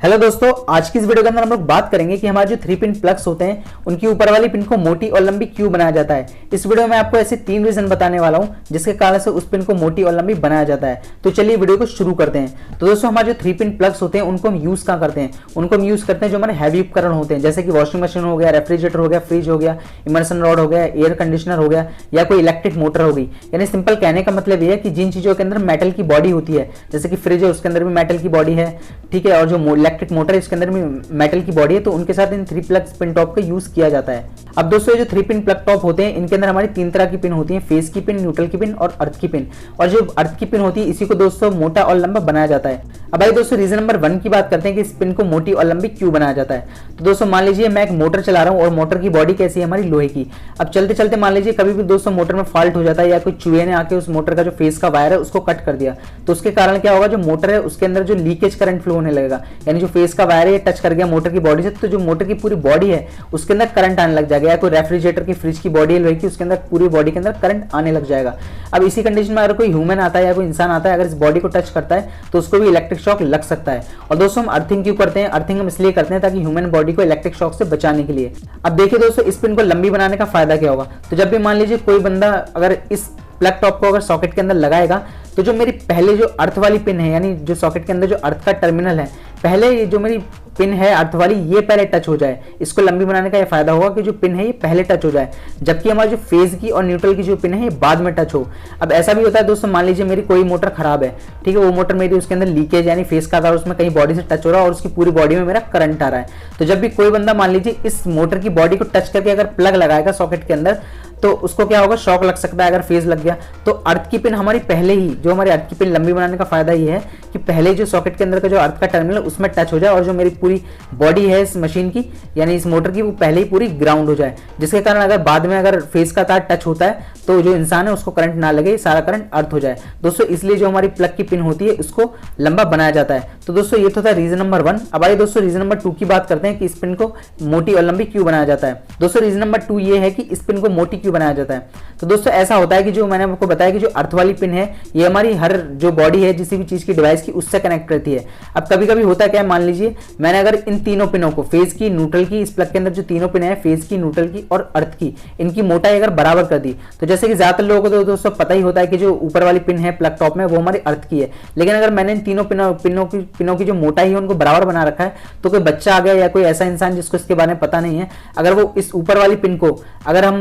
Hello दोस्तों, आज की इस वीडियो के अंदर हम लोग बात करेंगे कि हमारे जो 3 पिन प्लग्स होते हैं उनकी ऊपर वाली पिन को मोटी और लंबी क्यों बनाया जाता है। इस वीडियो में आपको ऐसे 3 रीजन बताने वाला हूं जिसके कारण से उस पिन को मोटी और लंबी बनाया जाता है। तो चलिए वीडियो को शुरू करते हैं। तो दोस्तों, हमारे जो 3 पिन प्लग्स होते हैं उनको हम यूज कहाँ करते हैं? उनको हम यूज करते हैं जो हमारे हैवी उपकरण होते हैं, जैसे कि वॉशिंग मशीन हो गया, रेफ्रिजरेटर हो गया, फ्रिज हो गया, इमर्सन रॉड हो गया, एयर कंडीशनर हो गया, या कोई इलेक्ट्रिक मोटर हो गई। यानी सिंपल कहने का मतलब ये है कि जिन चीजों के अंदर मेटल की बॉडी होती है, जैसे कि फ्रिज है उसके अंदर भी मेटल की बॉडी है, ठीक है, और जो इलेक्ट्रिक मोटर है उसके अंदर मेटल की बॉडी है, तो उनके साथ इन 3 प्लग पिन टॉप का यूज किया जाता है। अब दोस्तों, जो 3 पिन प्लग टॉप होते हैं इनके अंदर हमारी 3 तरह की पिन होती है, फेज की पिन, न्यूट्रल की पिन और अर्थ की पिन। और जो अर्थ की पिन होती है इसी को दोस्तों मोटा और लंबा बनाया जाता है। अब आइए दोस्तों, रीजन नंबर 1 की बात करते हैं कि इस पिन को मोटी और लंबी क्यों बनाया जाता है। तो दोस्तों, मान लीजिए मैं एक मोटर चला रहा हूँ और मोटर की बॉडी कैसी है, हमारी लोहे की। अब चलते चलते मान लीजिए कभी भी दोस्तों मोटर में फॉल्ट हो जाता है, या कोई चूहे ने आके उस मोटर का जो फेस का वायर है उसको कट कर दिया, तो उसके कारण क्या होगा, जो मोटर है उसके अंदर जो लीकेज करंट फ्लो होने लगेगा। यानी जो फेस का वायर है टच कर गया मोटर की बॉडी से, तो जो मोटर की पूरी बॉडी है उसके अंदर करंट आने लग जाएगा। या कोई रेफ्रिजरेटर की, फ्रिज की बॉडी है लोहे की, उसके अंदर पूरी बॉडी के अंदर करंट आने लग जाएगा। अब इसी कंडीशन में अगर कोई ह्यूमन आता है या कोई इंसान आता है, अगर इस बॉडी को टच करता है तो उसको भी इलेक्ट्रिक शॉक लग सकता है। और दोस्तों, हम अर्थिंग क्यों करते हैं? अर्थिंग हम इसलिए करते हैं ताकि ह्यूमन बॉडी को इलेक्ट्रिक शॉक से बचाने के लिए। अब देखिए दोस्तों, इस पिन को लंबी बनाने का फायदा क्या होगा। तो जब भी मान लीजिए कोई बंदा अगर इस प्लग टॉप को अगर सॉकेट के अंदर लगाएगा, तो जो मेरी पहले जो अर्थ वाली पिन है, यानी जो सॉकेट के अंदर जो अर्थ का टर्मिनल है, पहले जो मेरी पिन है अर्थ वाली, ये पहले टच हो जाए। इसको लंबी बनाने का ये फायदा होगा कि जो पिन है ये पहले टच हो जाए, जबकि हमारी जो फेज की और न्यूट्रल की जो पिन है ये बाद में टच हो। अब ऐसा भी होता है दोस्तों, मान लीजिए मेरी कोई मोटर खराब है, ठीक है, वो मोटर मेरी उसके अंदर लीकेज यानी फेस का था, उसमें कहीं बॉडी से टच हो रहा है और उसकी पूरी बॉडी में मेरा करंट आ रहा है। तो जब भी कोई बंदा मान लीजिए इस मोटर की बॉडी को टच करके अगर प्लग लगाएगा सॉकेट के अंदर, तो उसको क्या होगा, शॉक लग सकता है अगर फेज लग गया। तो अर्थ की पिन हमारी पहले ही, जो हमारी अर्थ की पिन लंबी बनाने का फायदा ये है कि पहले जो सॉकेट के अंदर का जो अर्थ का टर्मिनल है उसमें टच हो जाए, और जो मेरी पूरी बॉडी है इस मशीन की यानी इस मोटर की, वो पहले ही पूरी ग्राउंड हो जाए, जिसके कारण अगर बाद में अगर फेस का तार टच होता है तो जो इंसान है उसको करंट ना लगे, सारा करंट अर्थ हो जाए दोस्तों। इसलिए जो हमारी प्लग की पिन होती है उसको लंबा बनाया जाता है। तो दोस्तों, ये तो था रीजन नंबर 1। अब आइए दोस्तों रीजन नंबर 2 की बात करते हैं कि इस पिन को मोटी और लंबी क्यों बनाया जाता है। दोस्तों, रीजन नंबर 2 ये है कि इस पिन को मोटी क्यों बनाया जाता है। तो दोस्तों, ऐसा होता है कि जो मैंने आपको बताया कि जो अर्थ वाली पिन है ये हमारी हर जो बॉडी है किसी भी चीज की, डिवाइस की, उससे कनेक्ट रहती है। अब कभी कभी होता है क्या, मान लीजिए मैंने अगर इन तीनों पिनों को, फेज की, न्यूट्रल की, इस प्लग के अंदर जो तीनों पिन है, फेज की, न्यूट्रल की और अर्थ की, इनकी मोटाई अगर बराबर कर दी, तो जैसे कि ज्यादातर लोगों को तो दोस्तों पता ही होता है कि जो ऊपर वाली पिन है प्लग टॉप में वो हमारी अर्थ की है। लेकिन अगर मैंने इन तीनों पिनों की जो मोटाई है उनको बराबर बना रखा है, तो कोई बच्चा आ गया या कोई ऐसा इंसान जिसको इसके बारे में पता नहीं है, अगर वो इस ऊपर वाली पिन को अगर हम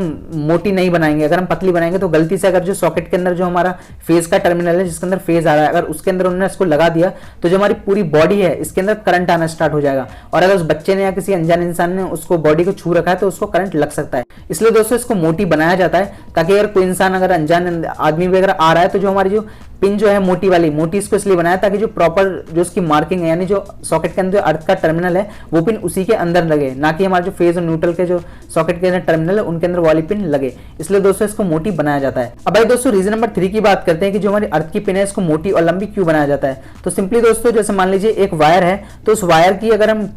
मोटी नहीं बनाएंगे, अगर हम पतली बनाएंगे, तो गलती से अगर जो सॉकेट के अंदर जो हमारा फेज का टर्मिनल है जिसके अंदर फेज आ रहा है, अगर उसके अंदर उन्होंने इसको लगा दिया, तो जो हमारी पूरी बॉडी है इसके अंदर करंट आना स्टार्ट हो जाएगा। और अगर उस बच्चे ने या किसी अनजान इंसान ने उसको बॉडी को छू रखा है तो उसको करंट लग सकता है। इसलिए दोस्तों इसको मोटी बनाया जाता है ताकि अगर कोई इंसान, अगर अनजान आदमी भी अगर आ रहा है, तो जो हमारी जो पिन जो है मोटी वाली, मोटी इसको इसलिए बनाया ताकि जो प्रॉपर जो उसकी मार्किंग है, यानी जो सॉकेट के अंदर अर्थ का टर्मिनल है वो पिन उसी के अंदर लगे, ना कि हमारे जो फेज और न्यूट्रल के जो सॉकेट के अंदर टर्मिनल है उनके अंदर वाली पिन लगे। इसलिए दोस्तों इसको मोटी बनाया जाता है। अब भाई दोस्तों, रीजन नंबर 3 की बात करते हैं कि जो हमारी अर्थ की पिन है इसको मोटी और लंबी क्यों बनाया जाता है। तो सिंपली दोस्तों, जैसे मान लीजिए एक वायर है, तो उस वायर की अगर हम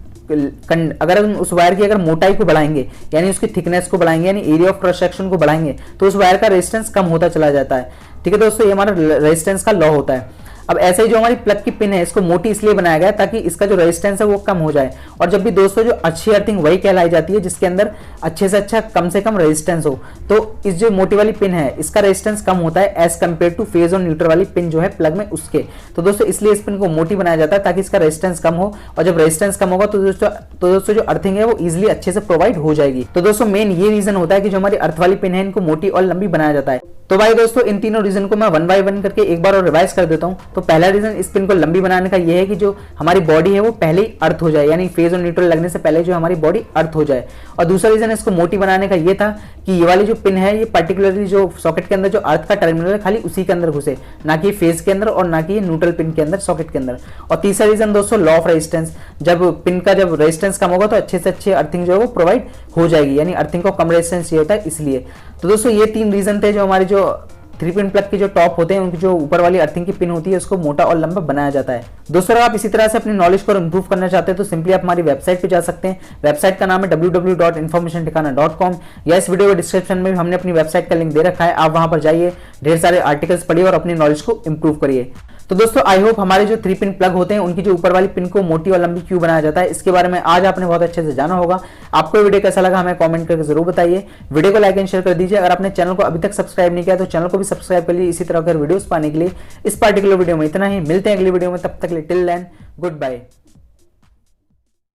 उस वायर की अगर मोटाई को बढ़ाएंगे, यानी उसकी थिकनेस को बढ़ाएंगे, यानी एरिया ऑफ क्रॉस सेक्शन को बढ़ाएंगे, तो उस वायर का रेजिस्टेंस कम होता चला जाता है। ठीक है दोस्तों, ये हमारा रेजिस्टेंस का लॉ होता है। अब ऐसे ही जो हमारी प्लग की पिन है इसको मोटी इसलिए बनाया गया ताकि इसका जो रेजिस्टेंस है वो कम हो जाए। और जब भी दोस्तों जो अच्छी अर्थिंग वही कहलाई जाती है जिसके अंदर अच्छे से अच्छा कम से कम रेजिस्टेंस हो। तो इस जो मोटी वाली पिन है इसका रेजिस्टेंस कम होता है एज कम्पेयर टू फेज और न्यूट्रल वाली पिन जो है प्लग में उसके। तो दोस्तों इसलिए इस पिन को मोटी बनाया जाता है ताकि इसका रेजिस्टेंस कम हो, और जब रेजिस्टेंस कम होगा तो दोस्तों जो अर्थिंग है वो इजिली अच्छे से प्रोवाइड हो जाएगी। तो दोस्तों मेन ये रीजन होता है कि जो हमारी अर्थ वाली पिन है इनको मोटी और लंबी बनाया जाता है। तो भाई दोस्तों, इन तीनों रीजन को मैं 1 बाय 1 करके एक बार और रिवाइज कर देता हूं। तो पहला रीजन इस पिन को लंबी बनाने का यह है कि जो हमारी बॉडी है वो पहले ही अर्थ हो जाए, यानी फेज और न्यूट्रल लगने से पहले जो हमारी बॉडी अर्थ हो जाए। और दूसरा रीजन इसको मोटी बनाने का यह था कि ये वाली जो पिन है ये पर्टिकुलरली जो सॉकेट के अंदर जो अर्थ का टर्मिनल है खाली उसी के अंदर घुसे, ना कि फेज के अंदर और ना कि न्यूट्रल पिन के अंदर, सॉकेट के अंदर। और तीसरा रीजन दोस्तों लॉ ऑफ रेजिस्टेंस, जब पिन का जब रेजिस्टेंस कम होगा तो अच्छे से अच्छे अर्थिंग जो है वो प्रोवाइड हो जाएगी, यानी अर्थिंग को कम रेजिस्टेंस चाहिए होता है इसलिए। तो दोस्तों ये 3 रीजन थे जो हमारी जो 3 पिन प्लग की जो टॉप होते हैं उनकी जो ऊपर वाली अर्थिंग की पिन होती है उसको मोटा और लंबा बनाया जाता है। दोस्तों, अगर आप इसी तरह से अपनी नॉलेज को इंप्रूव करना चाहते हैं तो सिंपली आप हमारी वेबसाइट पे जा सकते हैं। वेबसाइट का नाम है www.informationthikana.com, या इस वीडियो के डिस्क्रिप्शन में भी हमने अपनी वेबसाइट का लिंक दे रखा है, आप वहां पर जाइए, ढेर सारे आर्टिकल्स पढ़िए और अपनी नॉलेज को इंप्रूव करिए। तो दोस्तों आई होप हमारे जो 3 पिन प्लग होते हैं उनकी जो ऊपर वाली पिन को मोटी और लंबी क्यों बनाया जाता है इसके बारे में आज आपने बहुत अच्छे से जाना होगा। आपको वीडियो कैसा लगा हमें कमेंट करके जरूर बताइए। वीडियो को लाइक एंड शेयर कर दीजिए। अगर आपने चैनल को अभी तक सब्सक्राइब नहीं किया तो चैनल को भी सब्सक्राइब कर लीजिए इसी तरह के वीडियोस पाने के लिए। इस पार्टिकुलर वीडियो में इतना ही, मिलते हैं अगली वीडियो में, तब तक के लिए टिल देन गुड बाय।